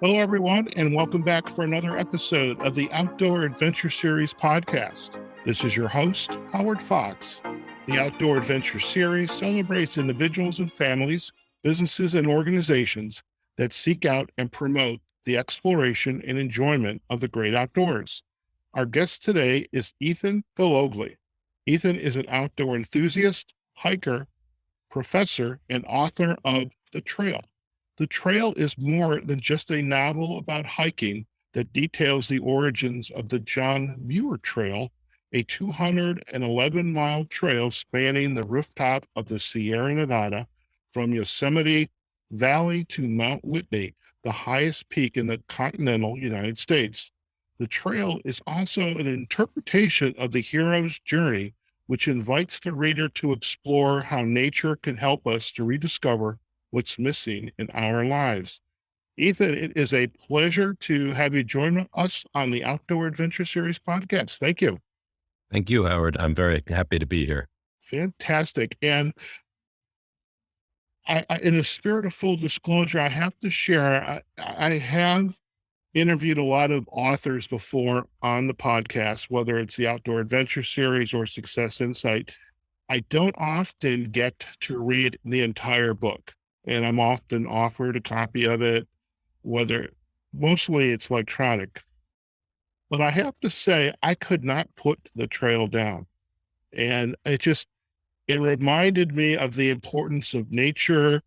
Hello, everyone, and welcome back for another episode of the Outdoor Adventure Series podcast. This is your host, Howard Fox. The Outdoor Adventure Series celebrates individuals and families, businesses, and organizations that seek out and promote the exploration and enjoyment of the great outdoors. Our guest today is Ethan Gallogly. Ethan is an outdoor enthusiast, hiker, professor, and author of The Trail. The Trail is more than just a novel about hiking that details the origins of the John Muir Trail, a 211-mile trail spanning the rooftop of the Sierra Nevada from Yosemite Valley to Mount Whitney, the highest peak in the continental United States. The trail is also an interpretation of the hero's journey, which invites the reader to explore how nature can help us to rediscover what's missing in our lives. Ethan, it is a pleasure to have you join us on the Outdoor Adventure Series podcast. Thank you. Thank you, Howard. I'm very happy to be here. Fantastic. And I in the spirit of full disclosure, I have to share, I have interviewed a lot of authors before on the podcast, whether it's the Outdoor Adventure Series or Success Insight. I don't often get to read the entire book. And I'm often offered a copy of it, whether mostly it's electronic. But I have to say, I could not put The Trail down. And it reminded me of the importance of nature.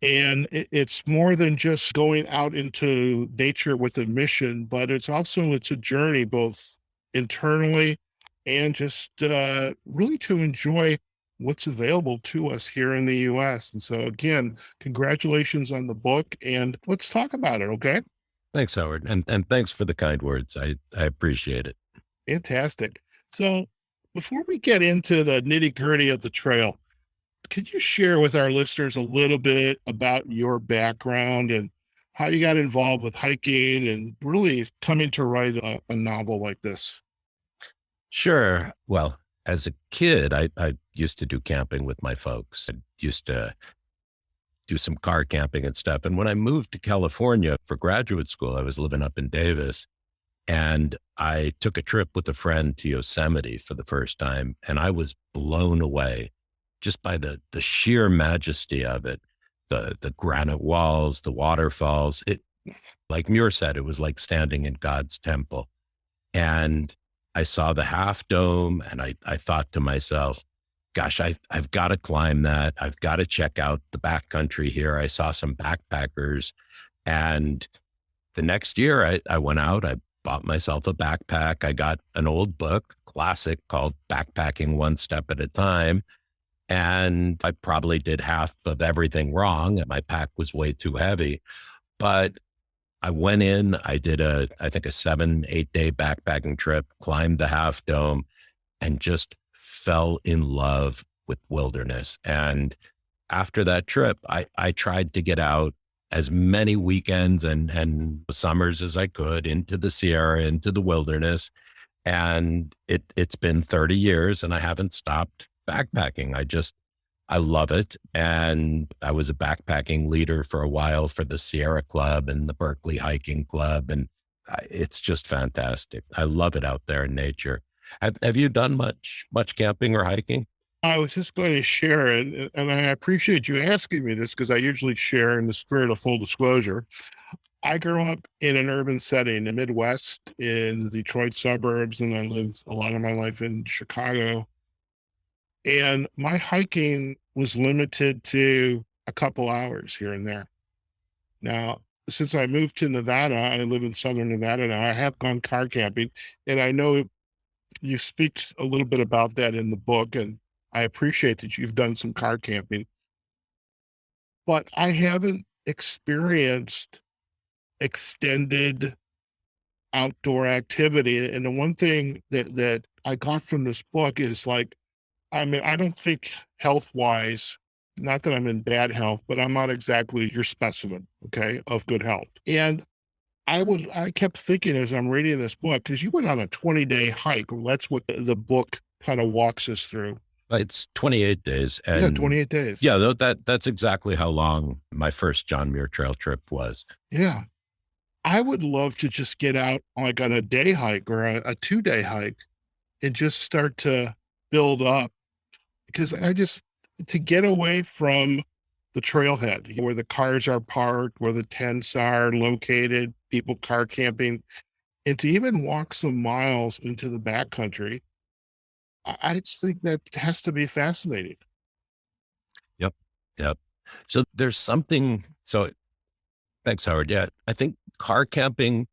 And it's more than just going out into nature with a mission, but it's a journey both internally and just really to enjoy what's available to us here in the U.S. And so again, congratulations on the book, and let's talk about it, okay? Thanks, Howard. And thanks for the kind words. I appreciate it. Fantastic. So before we get into the nitty-gritty of the trail, could you share with our listeners a little bit about your background and how you got involved with hiking and really coming to write a novel like this? Sure. Well, as a kid, I used to do camping with my folks. I used to do some car camping and stuff. And when I moved to California for graduate school, I was living up in Davis, and I took a trip with a friend to Yosemite for the first time. And I was blown away just by the sheer majesty of it, the granite walls, the waterfalls. It, like Muir said, it was like standing in God's temple. And I saw the half dome, and I thought to myself, gosh, I've got to climb that. I've got to check out the backcountry here. I saw some backpackers, and the next year I went out, I bought myself a backpack. I got an old book, classic, called Backpacking One Step at a Time. And I probably did half of everything wrong. My pack was way too heavy, but I went in, I did I think a 7-8 day backpacking trip, climbed the half dome, and just fell in love with wilderness. And after that trip, I tried to get out as many weekends and summers as I could into the Sierra, into the wilderness. And it's been 30 years and I haven't stopped backpacking. I love it. And I was a backpacking leader for a while for the Sierra Club and the Berkeley Hiking Club. And it's just fantastic. I love it out there in nature. Have you done much camping or hiking? I was just going to share, and I appreciate you asking me this because I usually share in the spirit of full disclosure. I grew up in an urban setting in the Midwest, in the Detroit suburbs, and I lived a lot of my life in Chicago. And my hiking was limited to a couple hours here and there. Now, since I moved to Nevada, I live in southern Nevada now, I have gone car camping, and I know you speak a little bit about that in the book, and I appreciate that you've done some car camping. But I haven't experienced extended outdoor activity. And the one thing that I got from this book is I don't think health-wise, not that I'm in bad health, but I'm not exactly your specimen, okay, of good health. And I kept thinking as I'm reading this book, because you went on a 20-day hike. Well, that's what the book kind of walks us through. It's 28 days. And yeah, 28 days. Yeah, that's exactly how long my first John Muir Trail trip was. Yeah. I would love to just get out like on a day hike or a 2-day hike and just start to build up, because to get away from the trailhead where the cars are parked, where the tents are located, people car camping, and to even walk some miles into the backcountry, I just think that has to be fascinating. Yep. Yep. So there's something. So thanks, Howard. Yeah. I think car camping,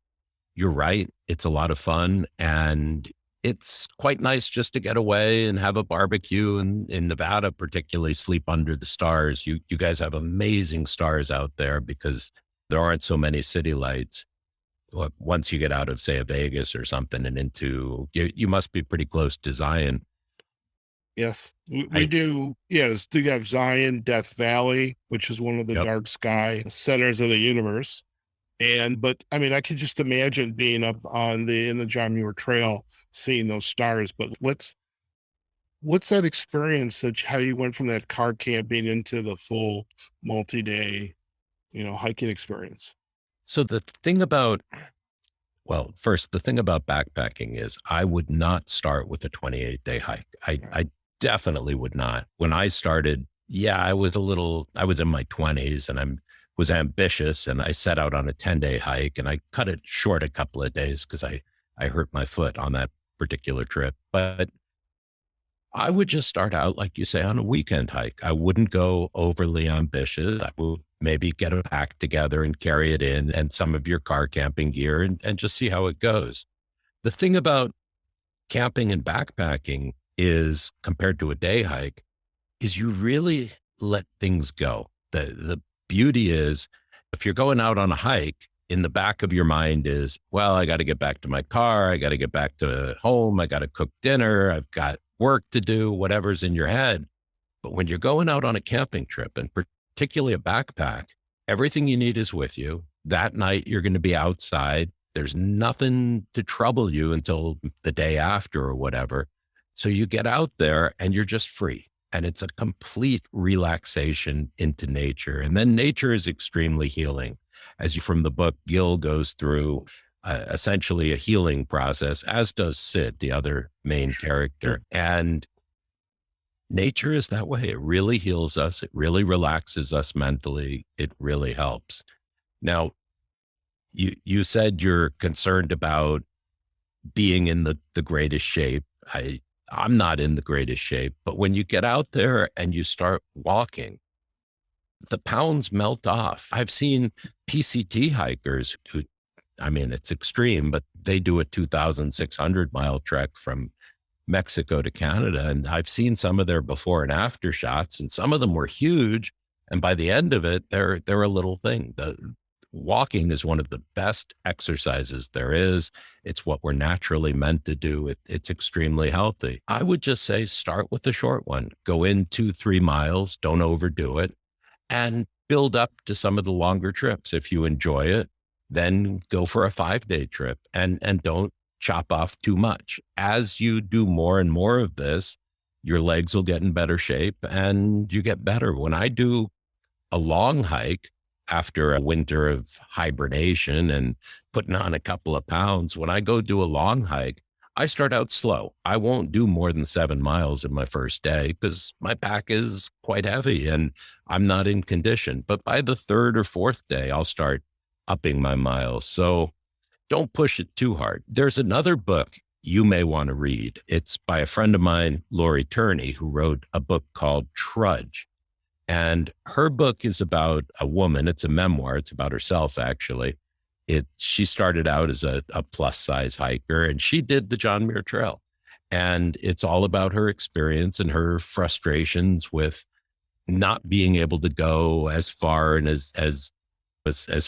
you're right. It's a lot of fun, and it's quite nice just to get away and have a barbecue, and in Nevada, particularly sleep under the stars. You guys have amazing stars out there because there aren't so many city lights. Once you get out of, say, a Vegas or something and into, you must be pretty close to Zion. Yes, we I, do. Yes, do have Zion, Death Valley, which is one of the yep. dark sky centers of the universe. But I mean, I could just imagine being up in the John Muir Trail, seeing those stars. But what's that experience, that how you went from that car camping into the full multi-day, hiking experience? So the thing about, well, first, the thing about backpacking is I would not start with a 28-day hike. I definitely would not. When I started, yeah, I was in my 20s, and was ambitious, and I set out on a 10-day hike, and I cut it short a couple of days because I hurt my foot on that particular trip. But I would just start out, like you say, on a weekend hike. I wouldn't go overly ambitious. I would maybe get a pack together and carry it in, and some of your car camping gear, and just see how it goes. The thing about camping and backpacking is, compared to a day hike, is you really let things go. The beauty is, if you're going out on a hike, in the back of your mind is, well, I got to get back to my car. I got to get back to home. I got to cook dinner. I've got work to do, whatever's in your head. But when you're going out on a camping trip, and particularly a backpack, everything you need is with you. That night, you're going to be outside. There's nothing to trouble you until the day after or whatever. So you get out there and you're just free. And it's a complete relaxation into nature. And then nature is extremely healing. From the book, Gil goes through essentially a healing process, as does Sid, the other main character. And nature is that way. It really heals us. It really relaxes us mentally. It really helps. Now, you said you're concerned about being in the greatest shape. I'm not in the greatest shape, but when you get out there and you start walking, the pounds melt off. I've seen PCT hikers who, I mean, it's extreme, but they do a 2,600-mile trek from Mexico to Canada. And I've seen some of their before and after shots, and some of them were huge. And by the end of it, they're a little thing. Walking is one of the best exercises there is. It's what we're naturally meant to do. It's extremely healthy. I would just say, start with the short one. Go in 2-3 miles. Don't overdo it, and build up to some of the longer trips. If you enjoy it, then go for a 5-day trip, and don't chop off too much. As you do more and more of this, your legs will get in better shape and you get better. When I do a long hike, after a winter of hibernation and putting on a couple of pounds, when I go do a long hike, I start out slow. I won't do more than 7 miles in my first day because my pack is quite heavy and I'm not in condition. But by the 3rd or 4th day, I'll start upping my miles. So don't push it too hard. There's another book you may want to read. It's by a friend of mine, Lori Turney, who wrote a book called Trudge. And her book is about a woman. It's a memoir. It's about herself, actually. She started out as a plus size hiker, and she did the John Muir Trail. And it's all about her experience and her frustrations with not being able to go as far and as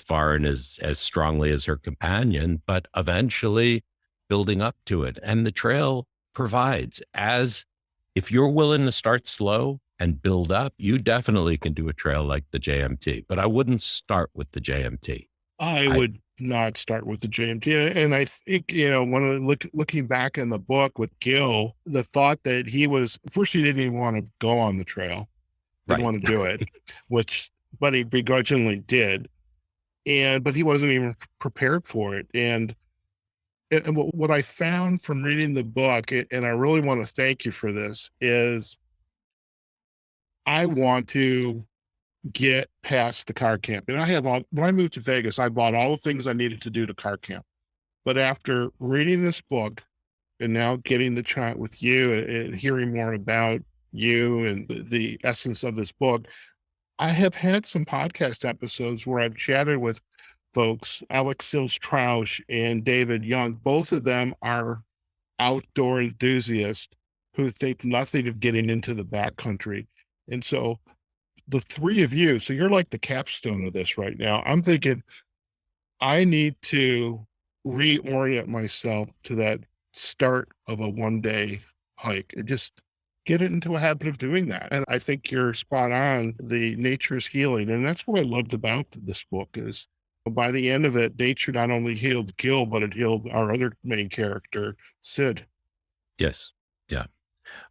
far and as strongly as her companion, but eventually building up to it. And the trail provides, if you're willing to start slow and build up, you definitely can do a trail like the JMT, but I wouldn't start with the JMT. I would not start with the JMT. And I think, looking back in the book with Gil, the thought that first he didn't even want to go on the trail, didn't want to do it, but he begrudgingly did. but he wasn't even prepared for it. And what I found from reading the book, and I really want to thank you for this, is I want to get past the car camp. And when I moved to Vegas, I bought all the things I needed to do to car camp. But after reading this book and now getting the chat with you and hearing more about you and the essence of this book, I have had some podcast episodes where I've chatted with folks, Alex Sills Troush and David Young. Both of them are outdoor enthusiasts who think nothing of getting into the backcountry. And so the three of you, so you're like the capstone of this right now. I'm thinking I need to reorient myself to that start of a 1-day hike and just get it into a habit of doing that. And I think you're spot on. The nature is healing. And that's what I loved about this book is by the end of it, nature not only healed Gil, but it healed our other main character, Sid. Yes. Yeah.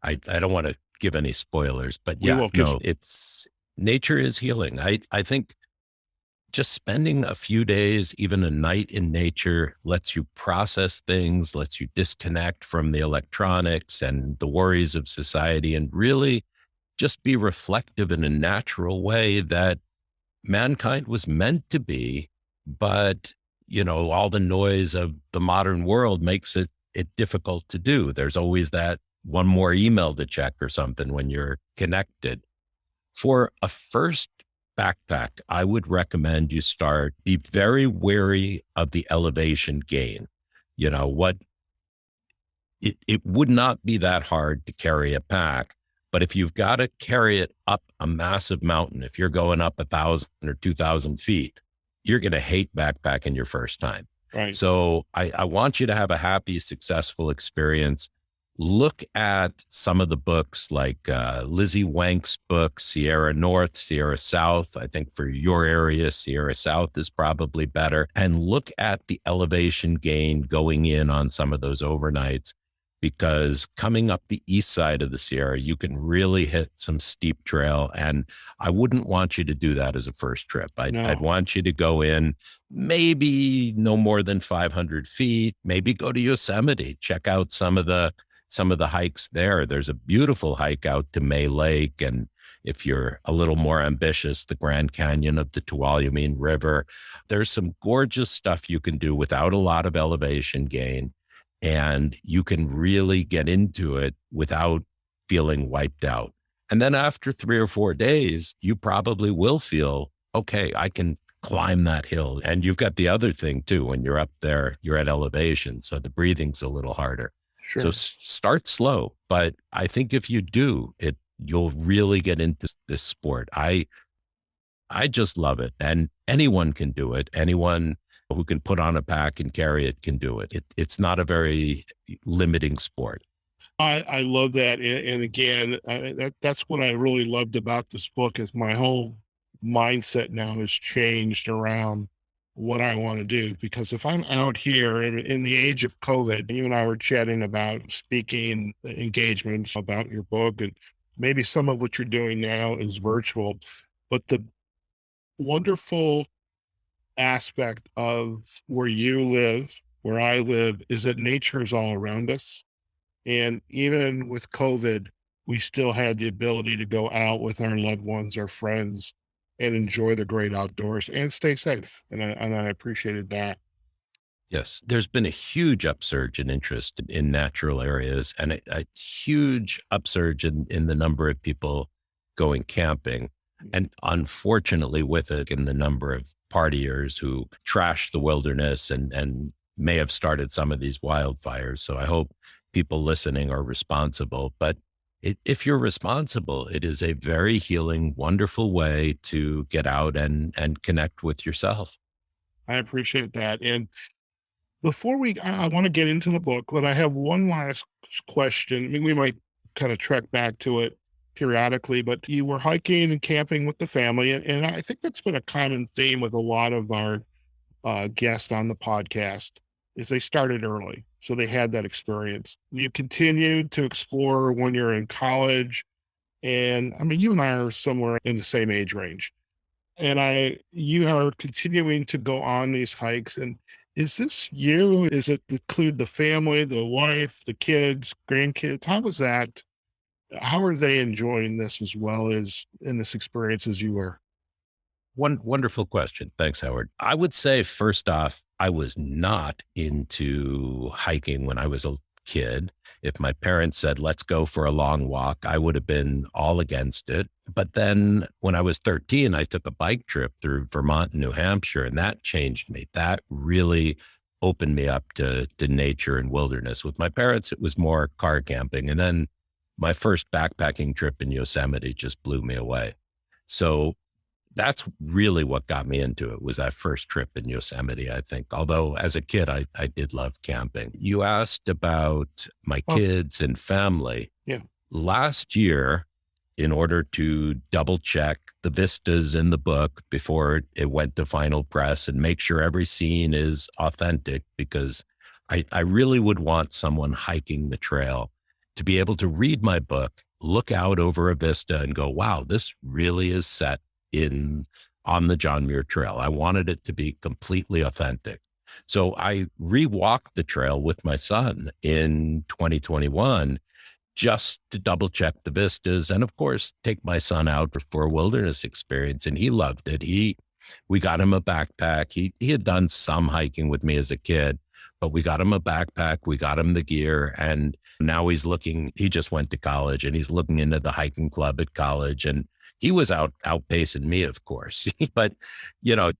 I don't want to give any spoilers, but We yeah, will, no, it's nature is healing. I think just spending a few days, even a night in nature, lets you process things, lets you disconnect from the electronics and the worries of society, and really just be reflective in a natural way that mankind was meant to be. But, all the noise of the modern world makes it difficult to do. There's always that one more email to check or something when you're connected. For a first backpack, I would recommend you be very wary of the elevation gain. It would not be that hard to carry a pack, but if you've got to carry it up a massive mountain, if you're going up 1,000 or 2,000 feet, you're going to hate backpacking your first time. Right. So I want you to have a happy, successful experience. Look at some of the books like Lizzie Wank's book, Sierra North, Sierra South. I think for your area, Sierra South is probably better. And look at the elevation gain going in on some of those overnights, because coming up the east side of the Sierra, you can really hit some steep trail. And I wouldn't want you to do that as a first trip. I'd want you to go in maybe no more than 500 feet, maybe go to Yosemite, check out some of the hikes there. There's a beautiful hike out to May Lake. And if you're a little more ambitious, the Grand Canyon of the Tuolumne River. There's some gorgeous stuff you can do without a lot of elevation gain. And you can really get into it without feeling wiped out. And then after 3 or 4 days, you probably will feel, okay, I can climb that hill. And you've got the other thing too, when you're up there, you're at elevation. So the breathing's a little harder. Sure. So start slow, but I think if you do it, you'll really get into this sport. I just love it, and anyone can do it. Anyone who can put on a pack and carry it can do it. It's not a very limiting sport. I love that. And again, that's what I really loved about this book is my whole mindset now has changed around what I want to do. Because if I'm out here in the age of COVID, you and I were chatting about speaking engagements about your book, and maybe some of what you're doing now is virtual, but the wonderful aspect of where you live, where I live, is that nature is all around us. And even with COVID, we still had the ability to go out with our loved ones, our friends, and enjoy the great outdoors and stay safe. And I appreciated that. Yes, there's been a huge upsurge in interest in natural areas, and a huge upsurge in the number of people going camping. And unfortunately with it, in the number of partiers who trash the wilderness and may have started some of these wildfires. So I hope people listening are responsible. But if you're responsible, it is a very healing, wonderful way to get out and connect with yourself. I appreciate that. And before I want to get into the book, but I have one last question. I mean, we might kind of trek back to it periodically, but you were hiking and camping with the family. And I think that's been a common theme with a lot of our guests on the podcast is they started early. So they had that experience. You continued to explore when you're in college. And I mean, you and I are somewhere in the same age range. And you are continuing to go on these hikes. And is this you? Is it include the family, the wife, the kids, grandkids? How was that? How are they enjoying this as well as in this experience as you were? One wonderful question. Thanks, Howard. I would say, first off, I was not into hiking when I was a kid. If my parents said, let's go for a long walk, I would have been all against it. But then when I was 13, I took a bike trip through Vermont and New Hampshire, and that changed me. That really opened me up to nature and wilderness. With my parents, it was more car camping. And then my first backpacking trip in Yosemite just blew me away. So that's really what got me into it, was that first trip in Yosemite, I think. Although as a kid, I did love camping. You asked about my Oh, kids and family. yeah. Last year, in order to double check the vistas in the book before it went to final press and make sure every scene is authentic, because I really would want someone hiking the trail to be able to read my book, look out over a vista and go, wow, this really is set in on the John Muir Trail. I wanted it to be completely authentic. So I rewalked the trail with my son in 2021 just to double check the vistas and of course take my son out for a wilderness experience. And he loved it. We got him a backpack. He had done some hiking with me as a kid, but we got him a backpack, we got him the gear, and now he just went to college and he's looking into the hiking club at college. And he was outpacing me, of course, but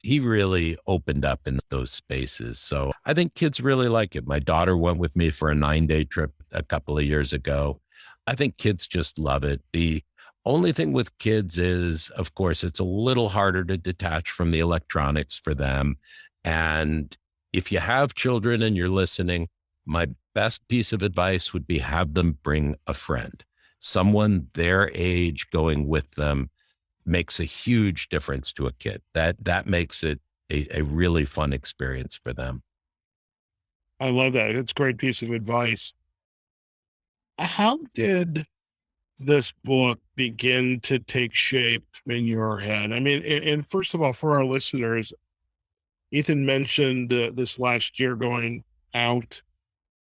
he really opened up in those spaces. So I think kids really like it. My daughter went with me for a 9-day trip a couple of years ago. I think kids just love it. The only thing with kids is, of course, it's a little harder to detach from the electronics for them. And if you have children and you're listening, my best piece of advice would be have them bring a friend. Someone their age going with them makes a huge difference to a kid. That makes it a really fun experience for them. I love that. It's a great piece of advice. How did this book begin to take shape in your head? I mean, and first of all, for our listeners, Ethan mentioned this last year going out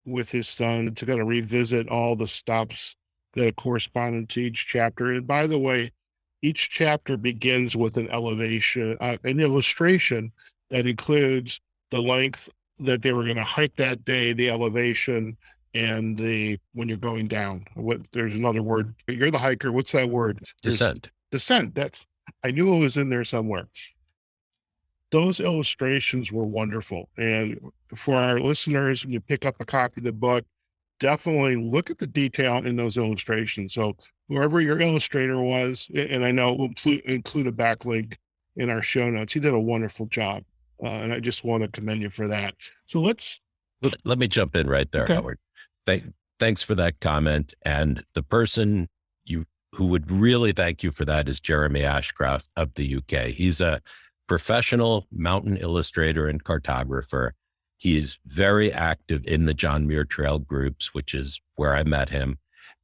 with his son to kind of revisit all the stops that corresponded to each chapter. And by the way, each chapter begins with an an illustration that includes the length that they were going to hike that day, the elevation, and when you're going down. There's another word. You're the hiker. What's that word? Descent. Descent. I knew it was in there somewhere. Those illustrations were wonderful. And for our listeners, when you pick up a copy of the book, definitely look at the detail in those illustrations. So whoever your illustrator was, and I know we'll include a backlink in our show notes, he did a wonderful job. And I just want to commend you for that. So Let me jump in right there, okay. Howard. Thanks for that comment. And the person who would really thank you for that is Jeremy Ashcroft of the UK. He's a professional mountain illustrator and cartographer. He's very active in the John Muir Trail groups, which is where I met him.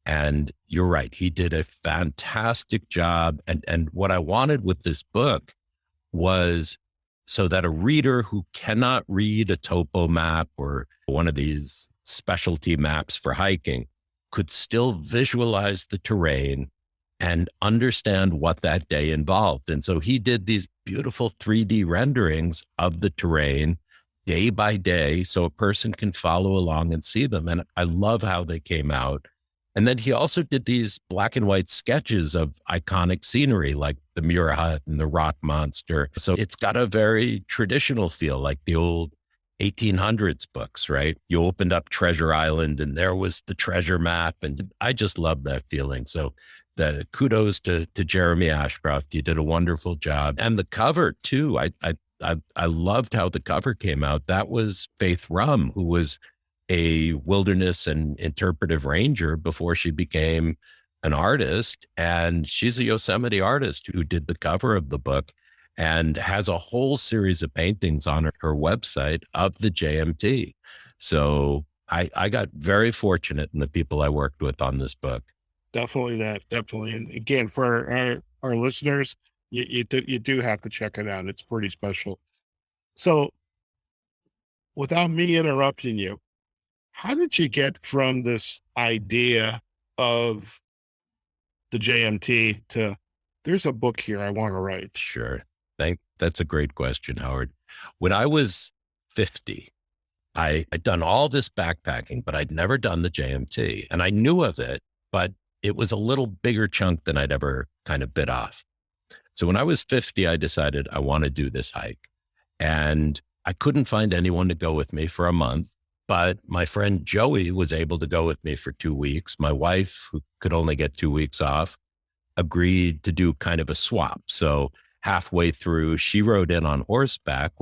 And you're right, he did a fantastic job. And what I wanted with this book was so that a reader who cannot read a topo map or one of these specialty maps for hiking could still visualize the terrain and understand what that day involved. And so he did these beautiful 3D renderings of the terrain day by day so a person can follow along and see them. And I love how they came out. And then he also did these black and white sketches of iconic scenery like the Muir Hut and the Rock Monster. So it's got a very traditional feel, like the old 1800s books, right? You opened up Treasure Island and there was the treasure map. And I just love that feeling. So the kudos to Jeremy Ashcroft. You did a wonderful job. And the cover too. I loved how the cover came out. That was Faith Rum, who was a wilderness and interpretive ranger before she became an artist. And she's a Yosemite artist who did the cover of the book and has a whole series of paintings on her website of the JMT. So I got very fortunate in the people I worked with on this book. Definitely. And again, for our listeners, you do have to check it out. It's pretty special. So without me interrupting you, how did you get from this idea of the JMT to there's a book here I want to write? Sure. That's a great question, Howard. When I was 50, I'd done all this backpacking, but I'd never done the JMT. And I knew of it, but it was a little bigger chunk than I'd ever kind of bit off. So when I was 50, I decided I want to do this hike. And I couldn't find anyone to go with me for a month, but my friend Joey was able to go with me for 2 weeks. My wife, who could only get 2 weeks off, agreed to do kind of a swap. So halfway through, she rode in on horseback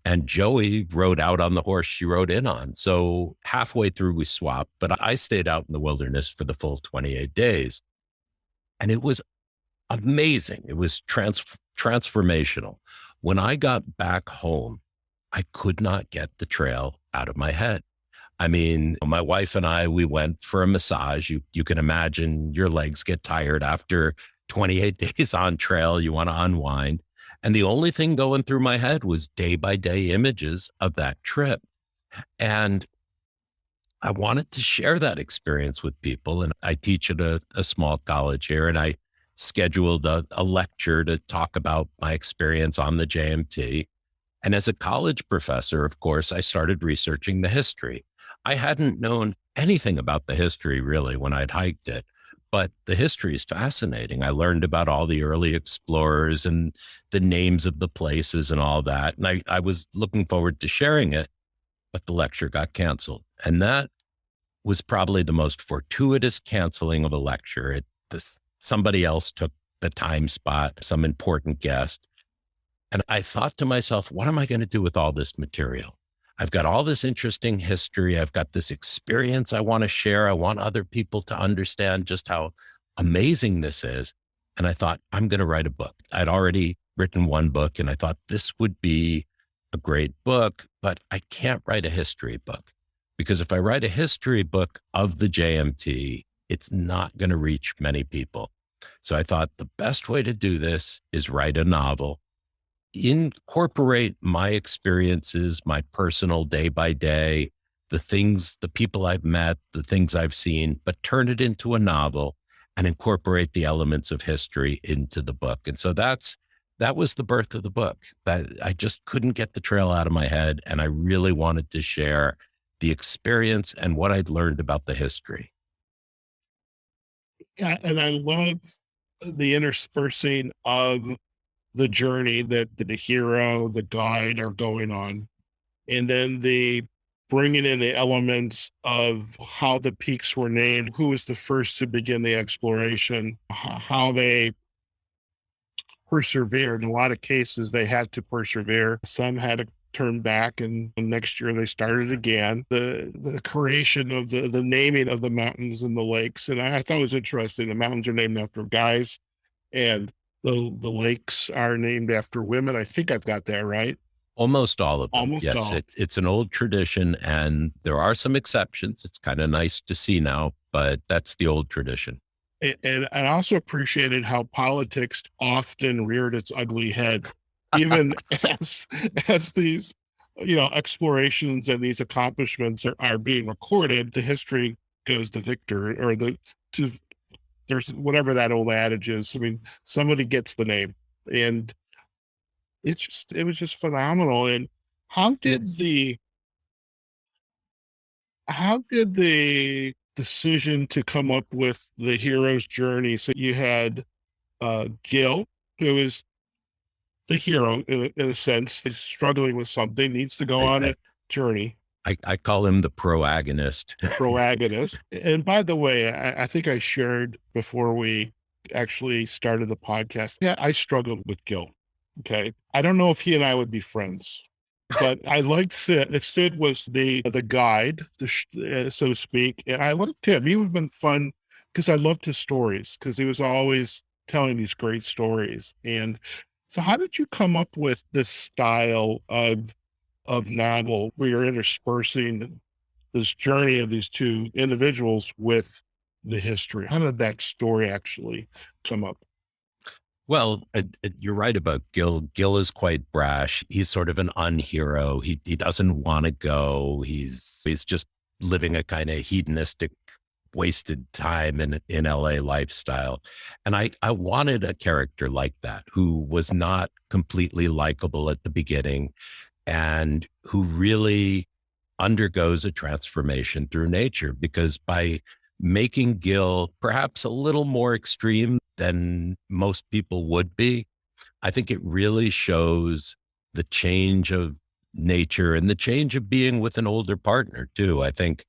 and Joey rode out on the horse she rode in on. So halfway through, we swapped, but I stayed out in the wilderness for the full 28 days. And it was amazing. It was transformational. When I got back home, I could not get the trail out of my head. I mean, my wife and I, we went for a massage. You can imagine your legs get tired after 28 days on trail. You want to unwind. And the only thing going through my head was day by day images of that trip. And I wanted to share that experience with people. And I teach at a small college here, and I scheduled a lecture to talk about my experience on the JMT. And as a college professor, of course, I started researching the history. I hadn't known anything about the history really when I'd hiked it, but the history is fascinating. I learned about all the early explorers and the names of the places and all that. And I was looking forward to sharing it, but the lecture got canceled. And that was probably the most fortuitous canceling of a lecture. Somebody else took the time spot, some important guest. And I thought to myself, what am I going to do with all this material? I've got all this interesting history. I've got this experience I want to share. I want other people to understand just how amazing this is. And I thought, I'm going to write a book. I'd already written one book, and I thought this would be a great book, but I can't write a history book, because if I write a history book of the JMT, it's not going to reach many people. So I thought the best way to do this is write a novel, incorporate my experiences, my personal day by day, the people I've met, the things I've seen, but turn it into a novel and incorporate the elements of history into the book. And so that was the birth of the book. That I just couldn't get the trail out of my head. And I really wanted to share the experience and what I'd learned about the history. Yeah, and I love the interspersing of the journey that the hero, the guide are going on, and then the bringing in the elements of how the peaks were named, who was the first to begin the exploration, how they persevered. In a lot of cases, they had to persevere. Some had to turn back, and next year they started again. The creation of the naming of the mountains and the lakes, and I thought it was interesting. The mountains are named after guys, and the lakes are named after women. I think I've got that right. Almost all of them. Almost yes, all. It's an old tradition, and there are some exceptions. It's kind of nice to see now, but that's the old tradition. And I also appreciated how politics often reared its ugly head, even as these, explorations and these accomplishments are being recorded. The history goes the victor, or there's whatever that old adage is. I mean, somebody gets the name, and it was just phenomenal. And how did the decision to come up with the hero's journey? So you had Gil, who is the hero in a sense, is struggling with something, needs to go on a journey. I call him the proagonist. Proagonist. And by the way, I think I shared before we actually started the podcast. Yeah, I struggled with Gil. Okay. I don't know if he and I would be friends, but I liked Sid. Sid was the guide, so to speak. And I liked him. He would have been fun because I loved his stories, because he was always telling these great stories. And so how did you come up with this style of novel where you're interspersing this journey of these two individuals with the history? How did that story actually come up? Well, you're right about Gil. Gil is quite brash. He's sort of an unhero. He doesn't want to go. He's just living a kind of hedonistic, wasted time in LA lifestyle. And I wanted a character like that who was not completely likable at the beginning and who really undergoes a transformation through nature, because by making Gil perhaps a little more extreme than most people would be, I think it really shows the change of nature and the change of being with an older partner too. I think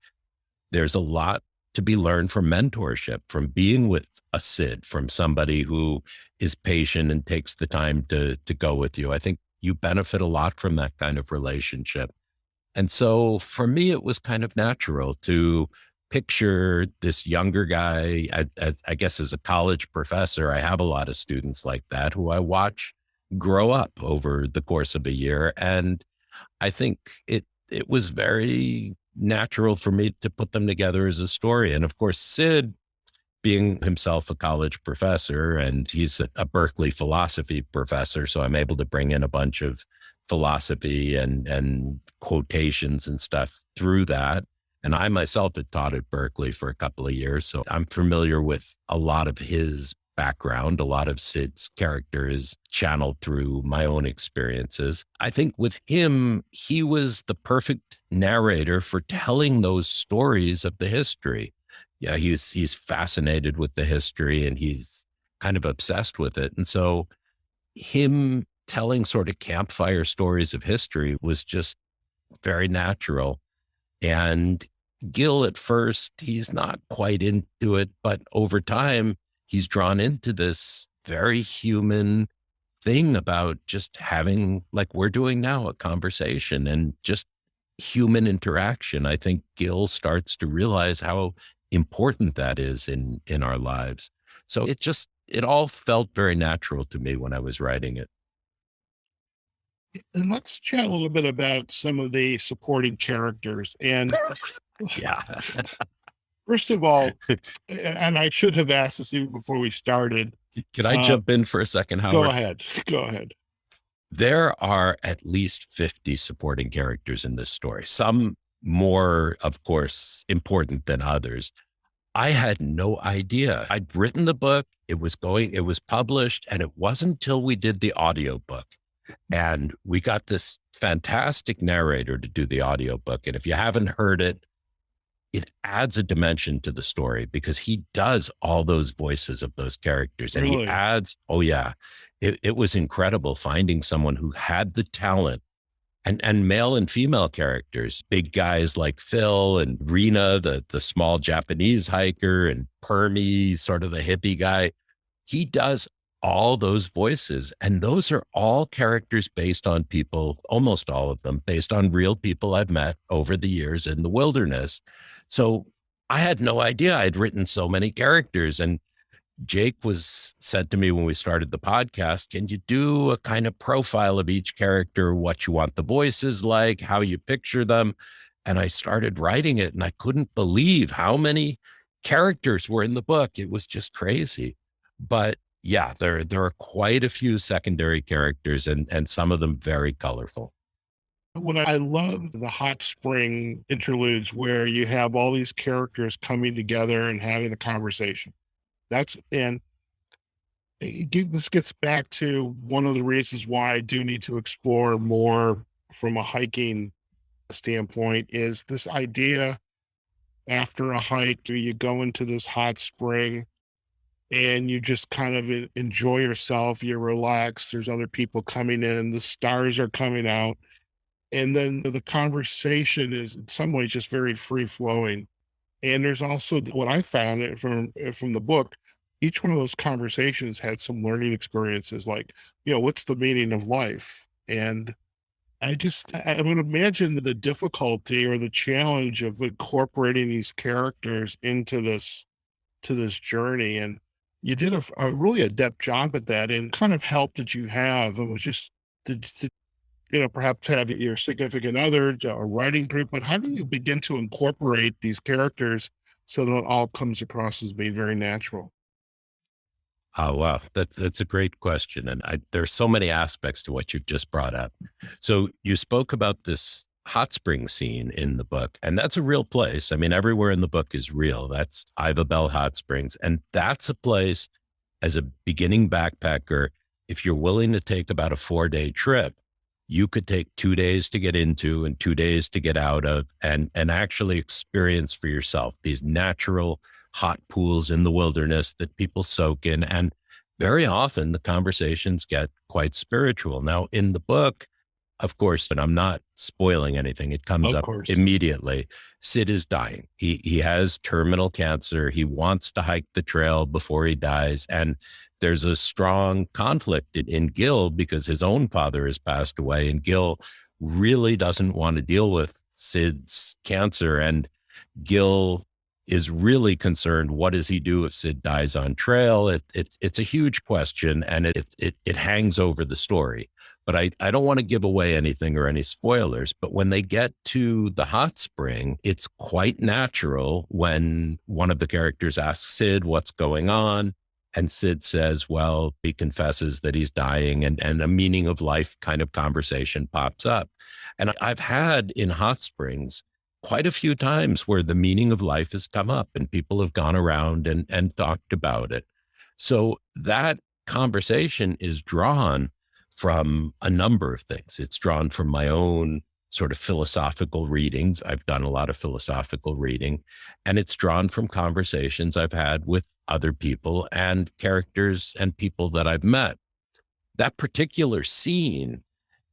there's a lot to be learned from mentorship, from being with a Sid, from somebody who is patient and takes the time to go with you. I think you benefit a lot from that kind of relationship. And so for me, it was kind of natural to picture this younger guy. I guess as a college professor, I have a lot of students like that who I watch grow up over the course of a year. And I think it was very natural for me to put them together as a story. And of course, Sid, being himself a college professor, and he's a Berkeley philosophy professor, so I'm able to bring in a bunch of philosophy and quotations and stuff through that. And I myself had taught at Berkeley for a couple of years, so I'm familiar with a lot of his background. A lot of Sid's character is channeled through my own experiences. I think with him, he was the perfect narrator for telling those stories of the history. Yeah, he's fascinated with the history and he's kind of obsessed with it. And so him telling sort of campfire stories of history was just very natural. And Gil, at first, he's not quite into it, but over time, he's drawn into this very human thing about just having, like we're doing now, a conversation and just human interaction. I think Gil starts to realize how important that is in our lives. So it all felt very natural to me when I was writing it. And let's chat a little bit about some of the supporting characters. And Yeah. first of all, and I should have asked this even before we started. Can I jump in for a second, Go Howard? ahead. Go ahead. There are at least 50 supporting characters in this story, some more, of course, important than others. I had no idea. I'd written the book, it was published, and it wasn't until we did the audiobook. And we got this fantastic narrator to do the audiobook. And if you haven't heard it, it adds a dimension to the story because he does all those voices of those characters. And Really? he adds, oh yeah, it was incredible finding someone who had the talent, and male and female characters, big guys like Phil and Rena, the small Japanese hiker, and Permy, sort of the hippie guy. He does all those voices. And those are all characters based on people, almost all of them, based on real people I've met over the years in the wilderness. So I had no idea I'd written so many characters. And Jake said to me when we started the podcast, can you do a kind of profile of each character, what you want the voices like, how you picture them? And I started writing it and I couldn't believe how many characters were in the book. It was just crazy. But yeah, there are quite a few secondary characters and some of them very colorful. What I love the hot spring interludes where you have all these characters coming together and having a conversation. And this gets back to one of the reasons why I do need to explore more from a hiking standpoint is this idea after a hike, you go into this hot spring and you just kind of enjoy yourself. You relax. There's other people coming in. The stars are coming out. And then the conversation is in some ways just very free flowing. And there's also what I found from the book, each one of those conversations had some learning experiences like, what's the meaning of life? And I would imagine the difficulty or the challenge of incorporating these characters into this journey. And you did a really adept job at that and kind of help that you have. It was just to perhaps have your significant other, a writing group, but how do you begin to incorporate these characters so that it all comes across as being very natural? Oh, wow. That's a great question. And there's so many aspects to what you've just brought up. So you spoke about this hot spring scene in the book, and that's a real place. I mean, everywhere in the book is real. That's Iva Bell Hot Springs. And that's a place, as a beginning backpacker, if you're willing to take about a 4-day trip, you could take 2 days to get into and 2 days to get out of, and actually experience for yourself these natural hot pools in the wilderness that people soak in. And very often the conversations get quite spiritual. Now, in the book, of course, and I'm not spoiling anything, it comes Of up course. immediately. Sid is dying. He has terminal cancer. He wants to hike the trail before he dies. And there's a strong conflict in Gil because his own father has passed away, and Gil really doesn't want to deal with Sid's cancer. And Gil is really concerned. What does he do if Sid dies on trail? It's a huge question, and it hangs over the story. But I don't want to give away anything or any spoilers. But when they get to the hot spring, it's quite natural when one of the characters asks Sid what's going on. And Sid says, well, he confesses that he's dying, and a meaning of life kind of conversation pops up. And I've had in hot springs quite a few times where the meaning of life has come up and people have gone around and talked about it. So that conversation is drawn from a number of things. It's drawn from my own sort of philosophical readings. I've done a lot of philosophical reading, and it's drawn from conversations I've had with other people and characters and people that I've met. That particular scene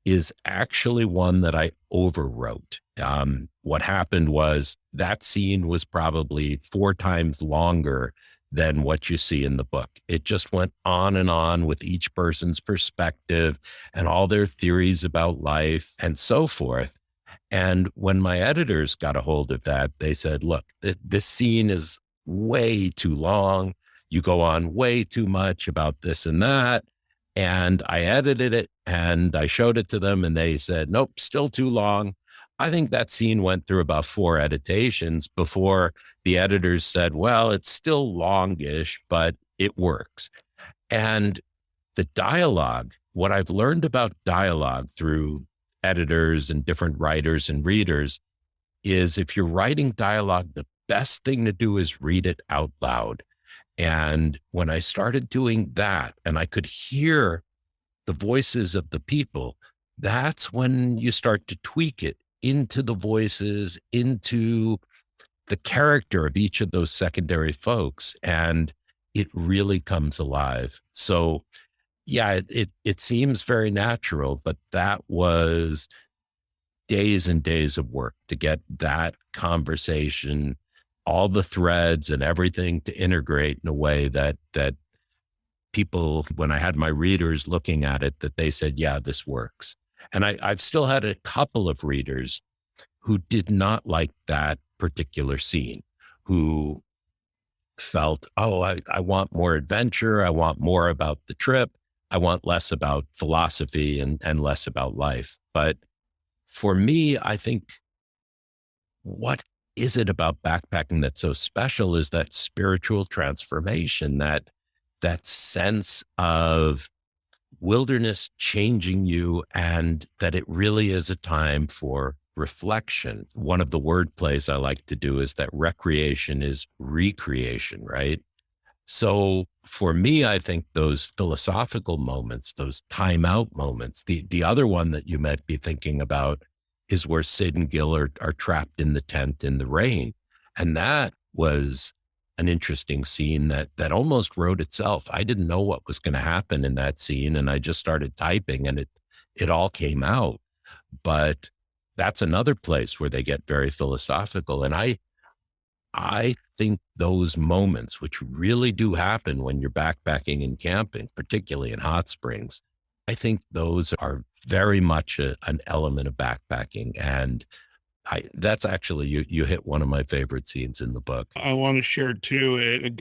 is actually one that I overwrote. What happened was that scene was probably 4 times longer than what you see in the book. It just went on and on with each person's perspective and all their theories about life and so forth. And when my editors got a hold of that, they said, look, this scene is way too long. You go on way too much about this and that. And I edited it and I showed it to them, and they said, nope, still too long. I think that scene went through about 4 editations before the editors said, well, it's still longish, but it works. And the dialogue, what I've learned about dialogue through editors and different writers and readers is if you're writing dialogue, the best thing to do is read it out loud. And when I started doing that and I could hear the voices of the people, that's when you start to tweak it into the voices, into the character of each of those secondary folks. And it really comes alive. So yeah, it seems very natural, but that was days and days of work to get that conversation, all the threads and everything to integrate in a way that people, when I had my readers looking at it, that they said, yeah, this works. And I've still had a couple of readers who did not like that particular scene, who felt, oh, I want more adventure. I want more about the trip. I want less about philosophy and less about life. But for me, I think what is it about backpacking that's so special is that spiritual transformation, that sense of wilderness changing you, and that it really is a time for reflection. One of the word plays I like to do is that recreation is recreation, right? So for me, I think those philosophical moments, those time out moments, the other one that you might be thinking about is where Sid and Gil are trapped in the tent in the rain. And that was an interesting scene that almost wrote itself. I didn't know what was going to happen in that scene, and I just started typing, and it all came out. But that's another place where they get very philosophical. And I think those moments, which really do happen when you're backpacking and camping, particularly in hot springs, I think those are very much an element of backpacking. And that's actually, you hit one of my favorite scenes in the book. I want to share too,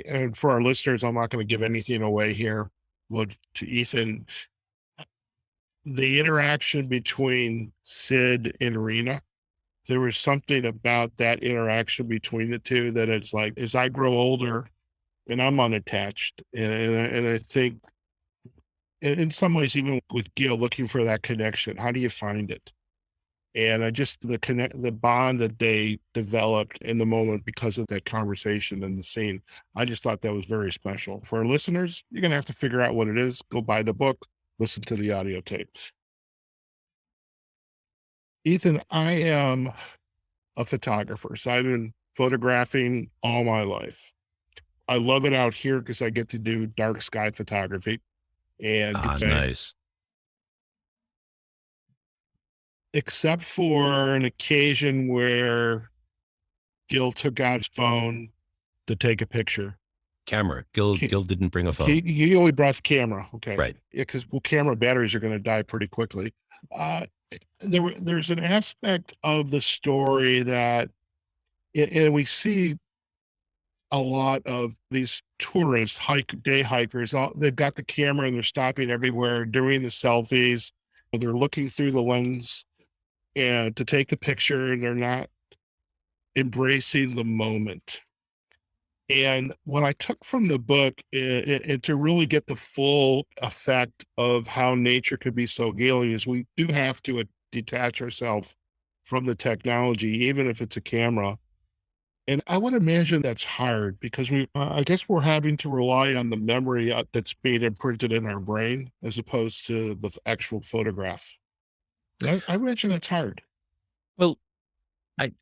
and for our listeners, I'm not going to give anything away here. Well, to Ethan, the interaction between Sid and Rena, there was something about that interaction between the two that it's like, as I grow older, and I'm unattached. And I think in some ways, even with Gil, looking for that connection, how do you find it? And I just, the bond that they developed in the moment because of that conversation and the scene, I just thought that was very special. For our listeners, you're going to have to figure out what it is. Go buy the book, listen to the audio tape. Ethan, I am a photographer, so I've been photographing all my life. I love it out here because I get to do dark sky photography and Ah, nice. except for an occasion where Gil took out his phone to take a picture. Camera. Gil didn't bring a phone. He only brought the camera. Okay. Right. Yeah, because camera batteries are going to die pretty quickly. There's an aspect of the story that, and we see a lot of these tourists, day hikers, they've got the camera and they're stopping everywhere, doing the selfies. They're looking through the lens and to take the picture, and they're not embracing the moment. And what I took from the book, and to really get the full effect of how nature could be so healing, is we do have to detach ourselves from the technology, even if it's a camera. And I would imagine that's hard because I guess we're having to rely on the memory that's being imprinted in our brain as opposed to the actual photograph. I imagine that's hard. Well, I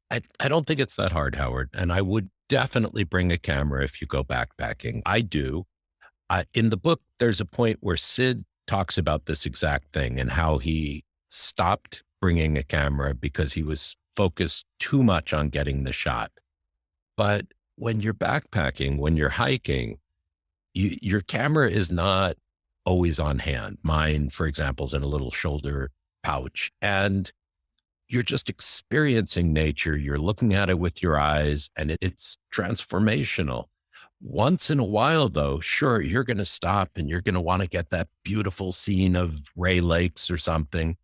don't think it's that hard, Howard. And I would definitely bring a camera if you go backpacking. I do. In the book, there's a point where Sid talks about this exact thing and how he stopped bringing a camera because he was focused too much on getting the shot. But when you're backpacking, when you're hiking, your camera is not always on hand. Mine, for example, is in a little shoulder pouch, and you're just experiencing nature. You're looking at it with your eyes, and it's transformational. Once in a while, though, sure, you're going to stop and you're going to want to get that beautiful scene of Ray Lakes or something.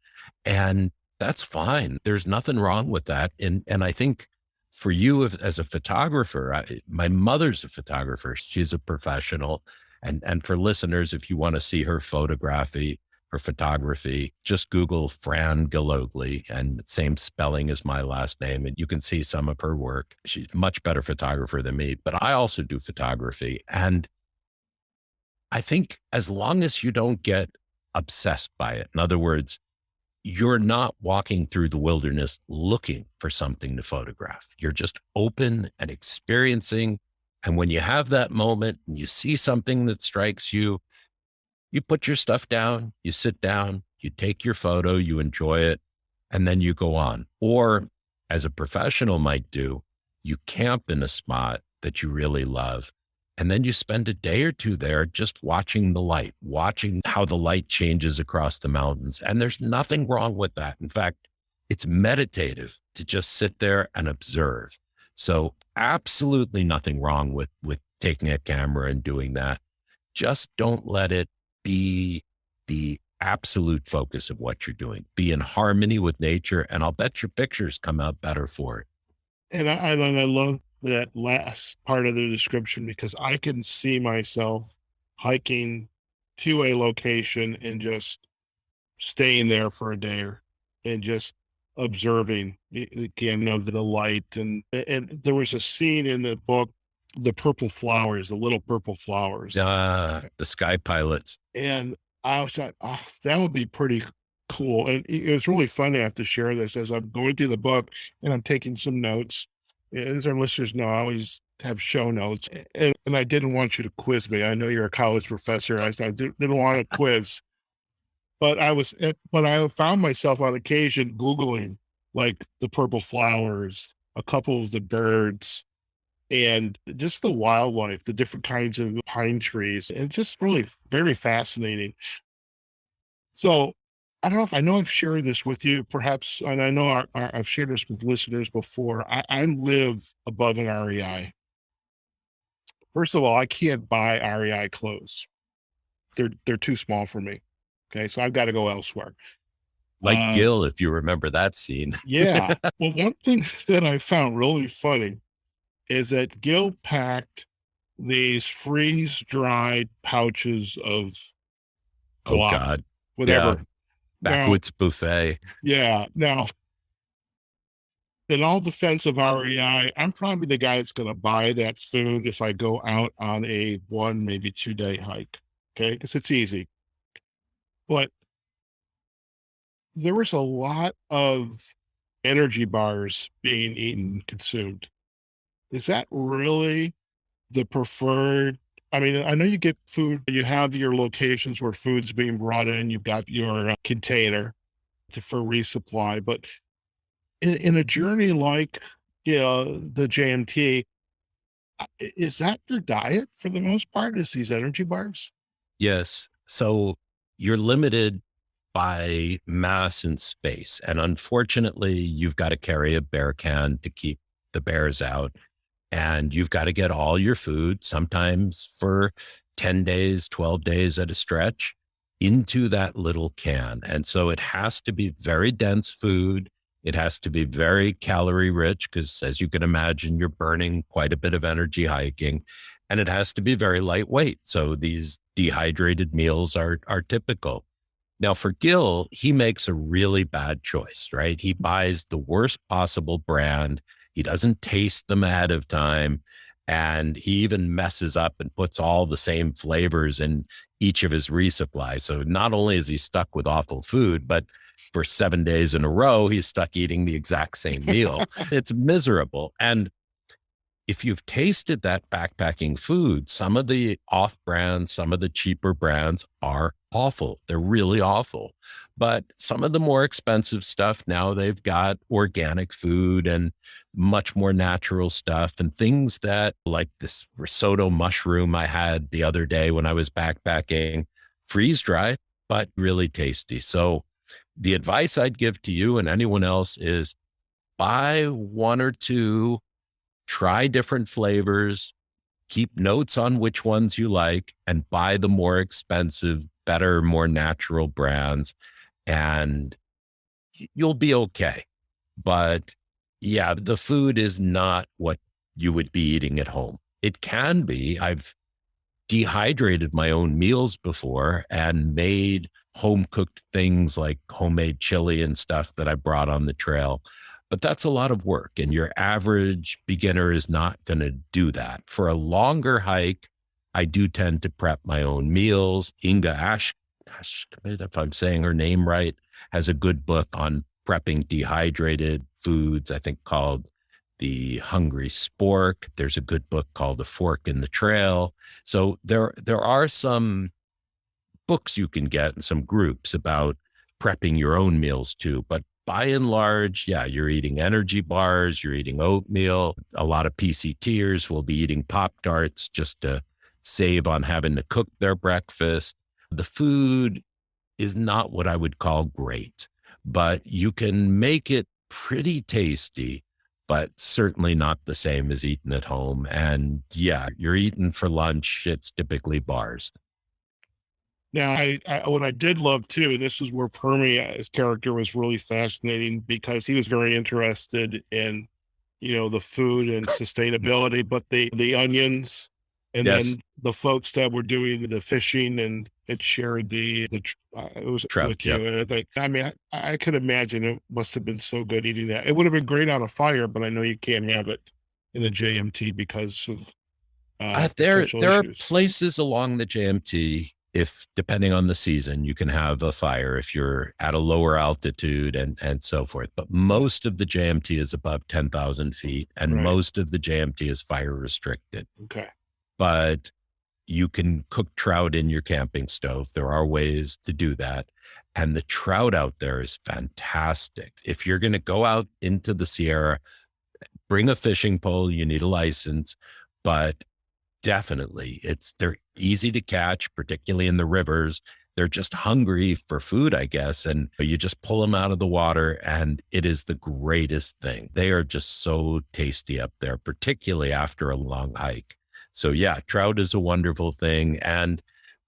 And that's fine. There's nothing wrong with that. And I think for you as a photographer, my mother's a photographer. She's a professional. And for listeners, if you want to see her photography, her photography, just Google Fran Gallogly, and same spelling as my last name, and you can see some of her work. She's a much better photographer than me, but I also do photography. And I think as long as you don't get obsessed by it, in other words, you're not walking through the wilderness looking for something to photograph. You're just open and experiencing. And when you have that moment and you see something that strikes you, you put your stuff down, you sit down, you take your photo, you enjoy it, and then you go on. Or as a professional might do, you camp in a spot that you really love. And then you spend a day or two there just watching the light, watching how the light changes across the mountains. And there's nothing wrong with that. In fact, it's meditative to just sit there and observe. So absolutely nothing wrong with taking a camera and doing that. Just don't let it be the absolute focus of what you're doing. Be in harmony with nature, and I'll bet your pictures come out better for it. And I love that last part of the description because I can see myself hiking to a location and just staying there for a day and just observing again of the light. And there was a scene in the book, the purple flowers, the little purple flowers. The sky pilots. And I was like, oh, that would be pretty cool. And it was really fun to have to share this as I'm going through the book and I'm taking some notes. As our listeners know, I always have show notes, and I didn't want you to quiz me. I know you're a college professor. I didn't want to quiz, but I found myself on occasion Googling like the purple flowers, a couple of the birds, and just the wildlife, the different kinds of pine trees, and just really very fascinating. So I don't know if I know I've shared this with you, perhaps, and I know I've shared this with listeners before. I live above an REI. First of all, I can't buy REI clothes. They're too small for me. Okay, so I've got to go elsewhere. Like Gil, if you remember that scene. Yeah. Well, one thing that I found really funny is that Gil packed these freeze-dried pouches of Oh glop, God. Yeah. whatever. Now, Backwoods buffet. yeah, now, in all defense of REI, I'm probably the guy that's going to buy that food if I go out on a 1, maybe 2-day hike, okay? Because it's easy. But there was a lot of energy bars being eaten, consumed. Is that really the preferred? I mean, I know you get food, you have your locations where food's being brought in, you've got your container for resupply, but in a journey like, the JMT, is that your diet for the most part, is these energy bars? Yes. So you're limited by mass and space. And unfortunately, you've got to carry a bear can to keep the bears out. And you've got to get all your food, sometimes for 10 days, 12 days at a stretch, into that little can. And so it has to be very dense food. It has to be very calorie rich because, as you can imagine, you're burning quite a bit of energy hiking. And it has to be very lightweight. So these dehydrated meals are typical. Now, for Gil, he makes a really bad choice, right? He buys the worst possible brand. He doesn't taste them ahead of time. And he even messes up and puts all the same flavors in each of his resupply. So not only is he stuck with awful food, but for 7 days in a row, he's stuck eating the exact same meal. It's miserable. And if you've tasted that backpacking food, some of the off brands, some of the cheaper brands are awful. They're really awful. But some of the more expensive stuff, now they've got organic food and much more natural stuff and things that, like this risotto mushroom I had the other day when I was backpacking, freeze dry, but really tasty. So the advice I'd give to you and anyone else is buy 1 or 2, try different flavors, keep notes on which ones you like, and buy the more expensive, better, more natural brands, and you'll be okay. But yeah, the food is not what you would be eating at home. It can be. I've dehydrated my own meals before and made home cooked things like homemade chili and stuff that I brought on the trail. But that's a lot of work, and your average beginner is not going to do that. For a longer hike, I do tend to prep my own meals. Inga Ash, if I'm saying her name right, has a good book on prepping dehydrated foods, I think called The Hungry Spork. There's a good book called A Fork in the Trail. So there are some books you can get and some groups about prepping your own meals too. But by and large, yeah, you're eating energy bars, you're eating oatmeal. A lot of PCTers will be eating Pop-Tarts just to save on having to cook their breakfast. The food is not what I would call great, but you can make it pretty tasty, but certainly not the same as eating at home. And yeah, you're eating for lunch, it's typically bars. Now, what I did love too, and this is where Permy, his character was really fascinating because he was very interested in, the food and sustainability, but the onions, and Yes. then the folks that were doing the fishing and it shared it was Trout, with you. yep. And I think, I mean, I could imagine it must have been so good eating that. It would have been great on a fire, but I know you can't have it in the JMT because of There potential are issues. places along the JMT, if depending on the season, you can have a fire if you're at a lower altitude and so forth. But most of the JMT is above 10,000 feet, and Right. most of the JMT is fire restricted. Okay. But you can cook trout in your camping stove. There are ways to do that. And the trout out there is fantastic. If you're going to go out into the Sierra, bring a fishing pole. You need a license, but definitely they're easy to catch, particularly in the rivers. They're just hungry for food, I guess. And you just pull them out of the water and it is the greatest thing. They are just so tasty up there, particularly after a long hike. So yeah, trout is a wonderful thing. And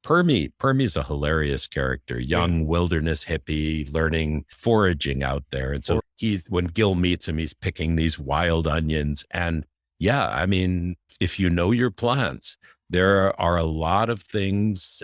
Permy's a hilarious character, young wilderness hippie, learning foraging out there. And so when Gil meets him, he's picking these wild onions, and Yeah, I mean, if you know your plants, there are a lot of things.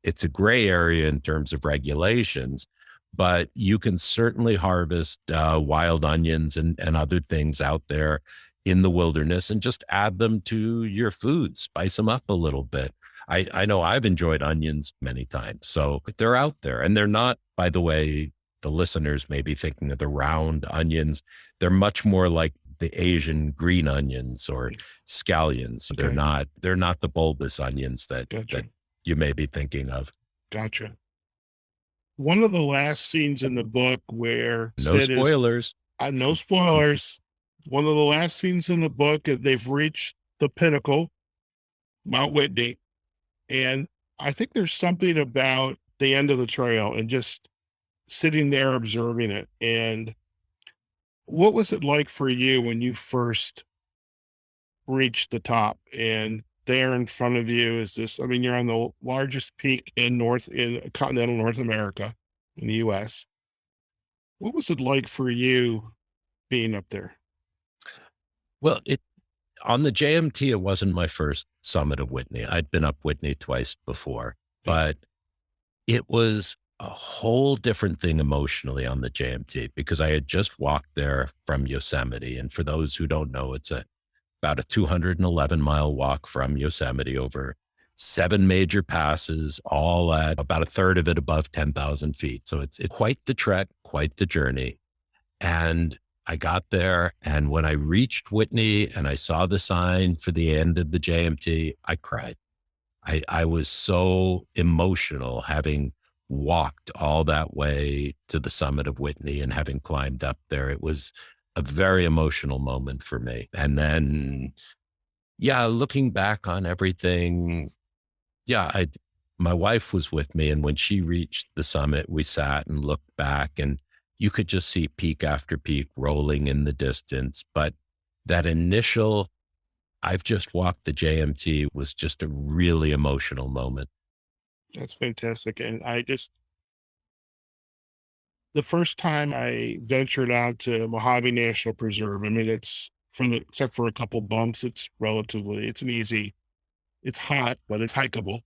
It's a gray area in terms of regulations, but you can certainly harvest wild onions and other things out there in the wilderness and just add them to your food, spice them up a little bit. I know I've enjoyed onions many times, so they're out there, and they're not, by the way, the listeners may be thinking of the round onions. They're much more like the Asian green onions or scallions. Okay. They're not the bulbous onions that Gotcha. that you may be thinking of. Gotcha. One of the last scenes in the book where No Sid is, spoilers. no spoilers. One of the last scenes in the book, they've reached the pinnacle, Mount Whitney. And I think there's something about the end of the trail and just sitting there observing it. And what was it like for you when you first reached the top? And there in front of you is this, I mean, you're on the largest peak in continental North America, in the US. What was it like for you being up there? Well, on the JMT, it wasn't my first summit of Whitney. I'd been up Whitney twice before, but it was a whole different thing emotionally on the JMT because I had just walked there from Yosemite. And for those who don't know, it's about a 211-mile walk from Yosemite over 7 major passes, all at about a third of it above 10,000 feet. So it's quite the trek, quite the journey. And I got there, and when I reached Whitney and I saw the sign for the end of the JMT, I cried. I was so emotional having walked all that way to the summit of Whitney and having climbed up there. It was a very emotional moment for me. And then, yeah, looking back on everything, yeah, my wife was with me. And when she reached the summit, we sat and looked back, and you could just see peak after peak rolling in the distance. But that initial, I've just walked the JMT, was just a really emotional moment. That's fantastic. And the first time I ventured out to Mojave National Preserve, I mean, except for a couple bumps, it's it's hot, but it's hikeable.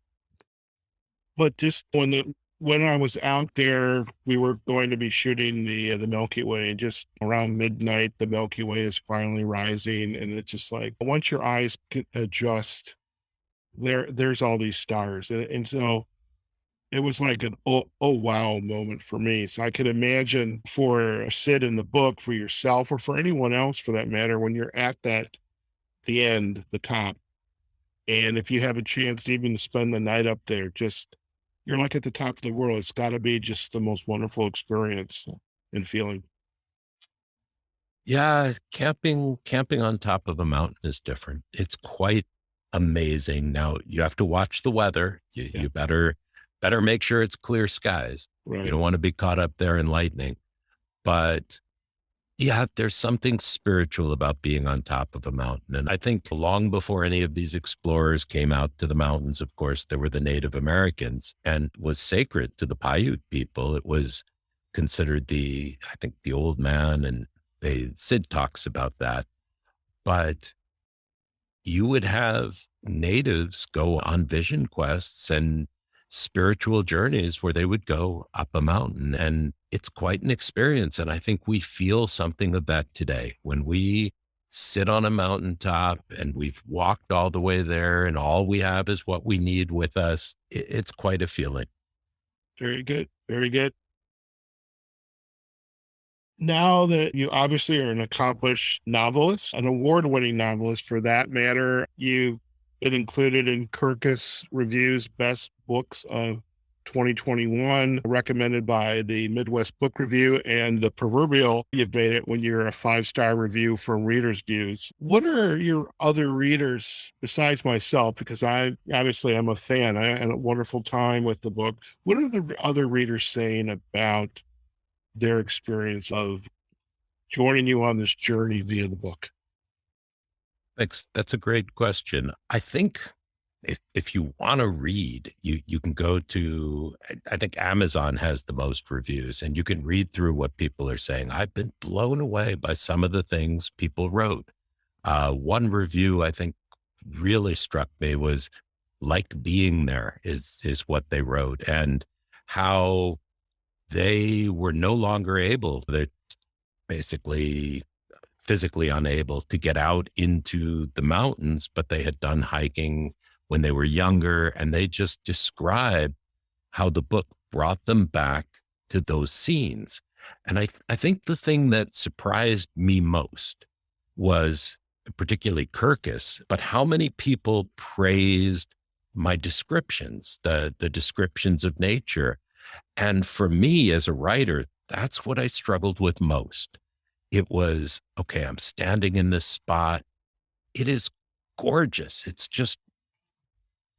But just when I was out there, we were going to be shooting the Milky Way, and just around midnight, the Milky Way is finally rising, and it's just like once your eyes can adjust, there's all these stars, and so it was like an oh wow moment for me. So I could imagine for Sid in the book, for yourself, or for anyone else for that matter, when you're at the end, the top, and if you have a chance even to spend the night up there, just you're like at the top of the world. It's got to be just the most wonderful experience and feeling. Yeah, camping on top of a mountain is different. It's quite amazing. Now you have to watch the weather. You better make sure it's clear skies. Right. You don't want to be caught up there in lightning. But yeah, there's something spiritual about being on top of a mountain. And I think long before any of these explorers came out to the mountains, of course, there were the Native Americans, and was sacred to the Paiute people. It was considered I think the old man, and Sid talks about that. But you would have natives go on vision quests and spiritual journeys where they would go up a mountain, and it's quite an experience. And I think we feel something of that today when we sit on a mountaintop and we've walked all the way there and all we have is what we need with us. It's quite a feeling. Very good. Very good. Now that you obviously are an accomplished novelist, an award-winning novelist for that matter, you've been included in Kirkus Review's Best Books of 2021, recommended by the Midwest Book Review, and the proverbial, you've made it when you're a 5-star review from Reader's Views. What are your other readers, besides myself, because I'm a fan, I had a wonderful time with the book. What are the other readers saying about their experience of joining you on this journey via the book? Thanks. That's a great question. I think if you want to read, you can go to, I think Amazon has the most reviews, and you can read through what people are saying. I've been blown away by some of the things people wrote. One review I think really struck me was like being there is what they wrote, and how they were no longer able, they're basically physically unable to get out into the mountains, but they had done hiking when they were younger. And they just described how the book brought them back to those scenes. And I think the thing that surprised me most was particularly Kirkus, but how many people praised my descriptions, the descriptions of nature. And for me as a writer, that's what I struggled with most. It was, okay, I'm standing in this spot. It is gorgeous. It's just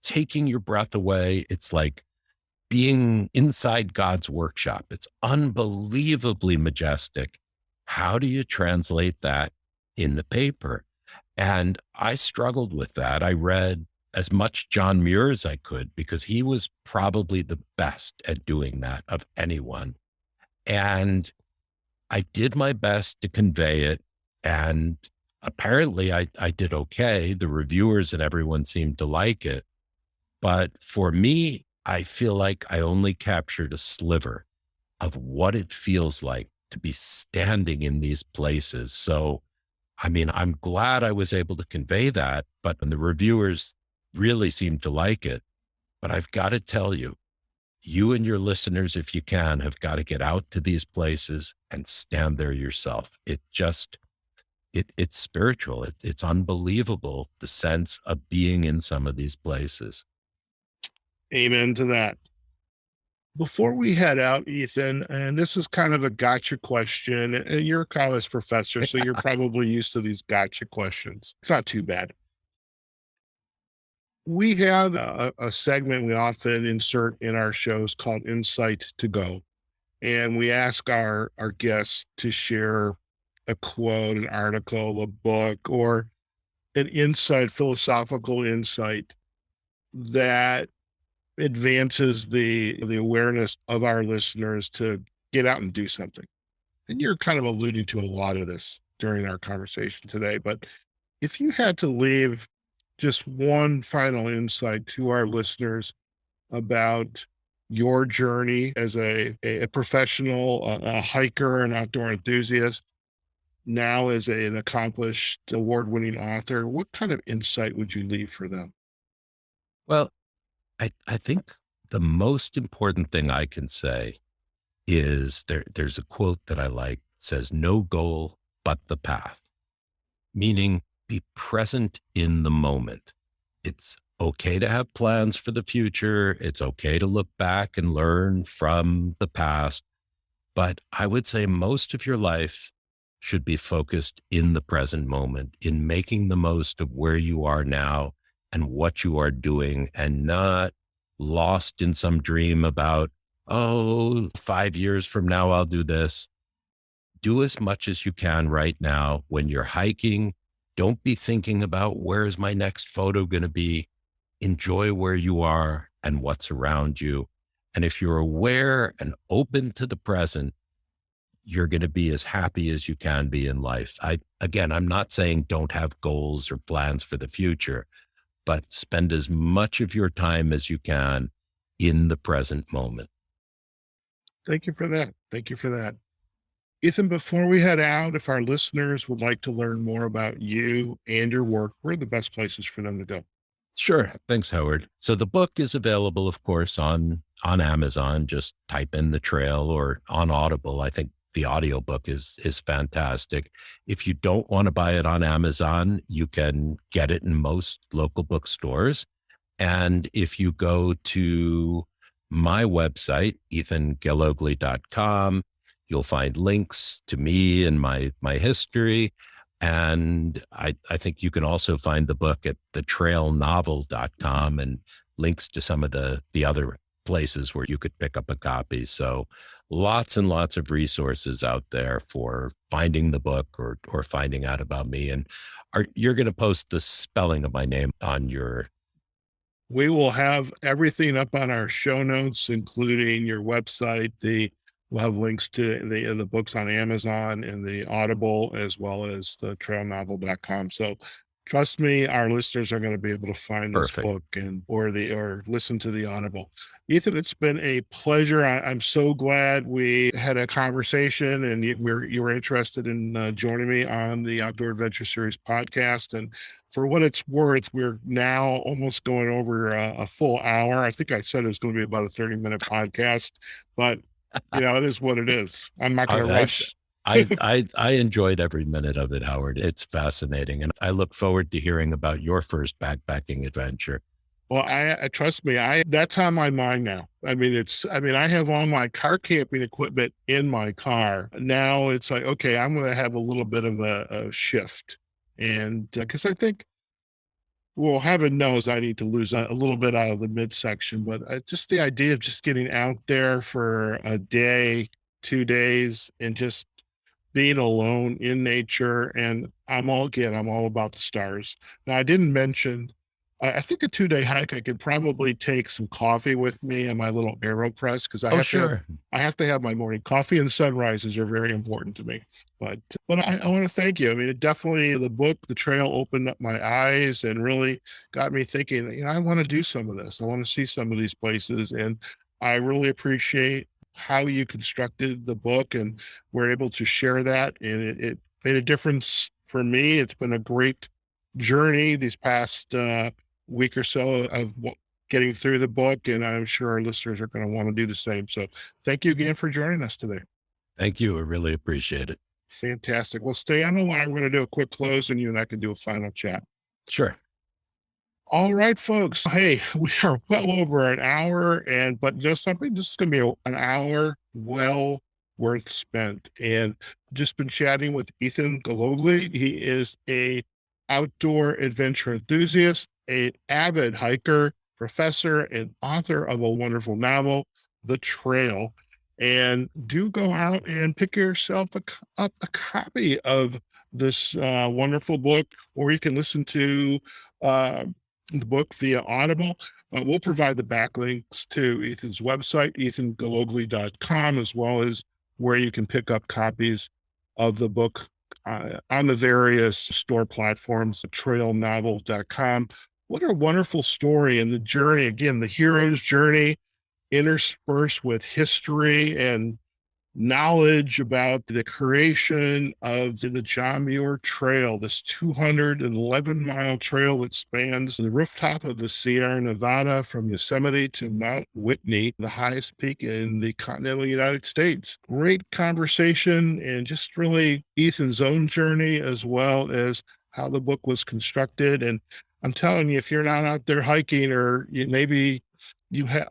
taking your breath away. It's like being inside God's workshop. It's unbelievably majestic. How do you translate that in the paper? And I struggled with that. I read as much John Muir as I could because he was probably the best at doing that of anyone. And I did my best to convey it. And apparently I did okay. The reviewers and everyone seemed to like it. But for me, I feel like I only captured a sliver of what it feels like to be standing in these places. So, I mean, I'm glad I was able to convey that, but the reviewers really seemed to like it. But I've got to tell you, you and your listeners, if you can, have got to get out to these places and stand there yourself. It's spiritual. It's unbelievable, the sense of being in some of these places. Amen to that. Before we head out, Ethan, and this is kind of a gotcha question, and you're a college professor, so you're probably used to these gotcha questions. It's not too bad. We have a segment we often insert in our shows called Insight to Go. And we ask our guests to share a quote, an article, a book, or an insight, philosophical insight that advances the awareness of our listeners to get out and do something. And you're kind of alluding to a lot of this during our conversation today, but if you had to leave just one final insight to our listeners about your journey as a professional, a hiker, an outdoor enthusiast, now as an accomplished award-winning author, what kind of insight would you leave for them? Well, I think the most important thing I can say is there's a quote that I like. It says, "No goal but the path," meaning be present in the moment. It's okay to have plans for the future. It's okay to look back and learn from the past. But I would say most of your life should be focused in the present moment, in making the most of where you are now and what you are doing, and not lost in some dream about, oh, 5 years from now, I'll do this. Do as much as you can right now. When you're hiking, don't be thinking about where's my next photo going to be. Enjoy where you are and what's around you. And if you're aware and open to the present, you're going to be as happy as you can be in life. I'm not saying don't have goals or plans for the future, but spend as much of your time as you can in the present moment. Thank you for that. Thank you for that. Ethan, before we head out, if our listeners would like to learn more about you and your work, where are the best places for them to go? Sure. Thanks, Howard. So the book is available, of course, on Amazon. Just type in The Trail, or on Audible. I think the audiobook is fantastic. If you don't want to buy it on Amazon, you can get it in most local bookstores. And if you go to my website, ethangallogly.com, you'll find links to me and my history. And I think you can also find the book at thetrailnovel.com, and links to some of the other places where you could pick up a copy. So lots and lots of resources out there for finding the book or finding out about me. And you're going to post the spelling of my name on your... We will have everything up on our show notes, including your website, the We'll have links to the books on Amazon and the Audible, as well as the trailnovel.com. So trust me, our listeners are going to be able to find this Perfect. book or listen to the Audible. Ethan, it's been a pleasure. I'm so glad we had a conversation and you were interested in joining me on the Outdoor Adventure Series podcast. And for what it's worth, we're now almost going over a full hour. I think I said it was going to be about a 30-minute podcast, but it is what it is. I'm not going to I, rush. I enjoyed every minute of it, Howard. It's fascinating. And I look forward to hearing about your first backpacking adventure. Well, I trust me, that's on my mind now. I have all my car camping equipment in my car. Now it's like, okay, I'm going to have a little bit of a shift. And because I think, well, heaven knows I need to lose a little bit out of the midsection, but just the idea of just getting out there for a day, 2 days, and just being alone in nature. And I'm all about the stars. Now, I didn't mention, I think a 2-day hike, I could probably take some coffee with me and my little AeroPress because Oh, sure. I have to have my morning coffee, and sunrises are very important to me. But I want to thank you. I mean, it definitely, the book, The Trail, opened up my eyes and really got me thinking, I want to do some of this. I want to see some of these places. And I really appreciate how you constructed the book and were able to share that. And it made a difference for me. It's been a great journey these past week or so of getting through the book. And I'm sure our listeners are going to want to do the same. So thank you again for joining us today. Thank you. I really appreciate it. Fantastic. Well, stay on the line. We're going to do a quick close and you and I can do a final chat. Sure. All right, folks. Hey, we are well over an hour, but something, this is going to be an hour well worth spent. And just been chatting with Ethan Gallogly. He is a outdoor adventure enthusiast, an avid hiker, professor, and author of a wonderful novel, The Trail. And do go out and pick yourself up a copy of this wonderful book, or you can listen to the book via Audible. We'll provide the backlinks to Ethan's website, ethangallogly.com, as well as where you can pick up copies of the book on the various store platforms, trailnovel.com. What a wonderful story, and the journey, again, the hero's journey interspersed with history and knowledge about the creation of the John Muir Trail, this 211-mile trail that spans the rooftop of the Sierra Nevada from Yosemite to Mount Whitney, the highest peak in the continental United States. Great conversation, and just really Ethan's own journey, as well as how the book was constructed. And I'm telling you, if you're not out there hiking, or maybe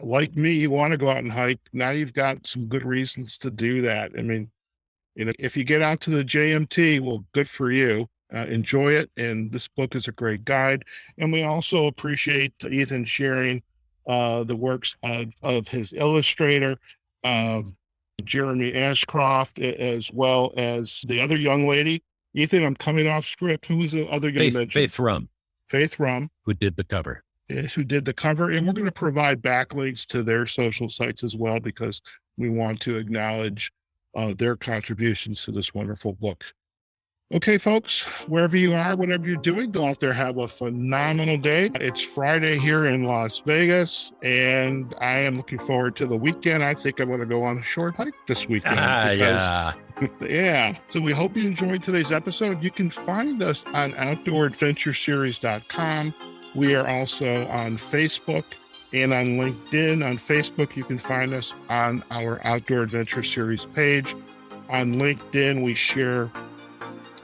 like me, you want to go out and hike, now you've got some good reasons to do that. I mean, if you get out to the JMT, well, good for you. Enjoy it. And this book is a great guide. And we also appreciate Ethan sharing the works of his illustrator, Jeremy Ashcroft, as well as the other young lady. Ethan, I'm coming off script. Who was the other you mentioned? Faith Rum. Faith Rum. Who did the cover. Who did the cover. And we're going to provide backlinks to their social sites as well, because we want to acknowledge their contributions to this wonderful book. Okay, folks, wherever you are, whatever you're doing, go out there, have a phenomenal day. It's Friday here in Las Vegas, and I am looking forward to the weekend. I think I'm going to go on a short hike this weekend. Yeah. So we hope you enjoyed today's episode. You can find us on outdooradventureseries.com. We are also on Facebook and on LinkedIn. On Facebook, you can find us on our Outdoor Adventure Series page. On LinkedIn, we share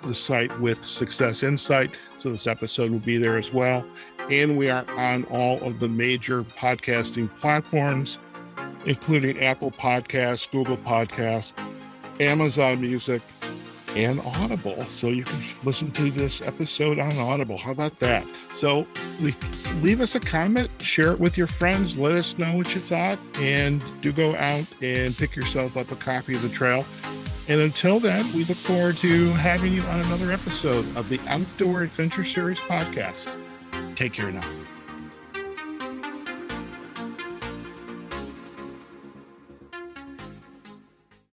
the site with Success Insight, so this episode will be there as well. And we are on all of the major podcasting platforms, including Apple Podcasts, Google Podcasts, Amazon Music, and Audible. So you can listen to this episode on Audible. How about that? So leave us a comment, share it with your friends, let us know what you thought, and do go out and pick yourself up a copy of The Trail. And until then, we look forward to having you on another episode of the Outdoor Adventure Series podcast. Take care now.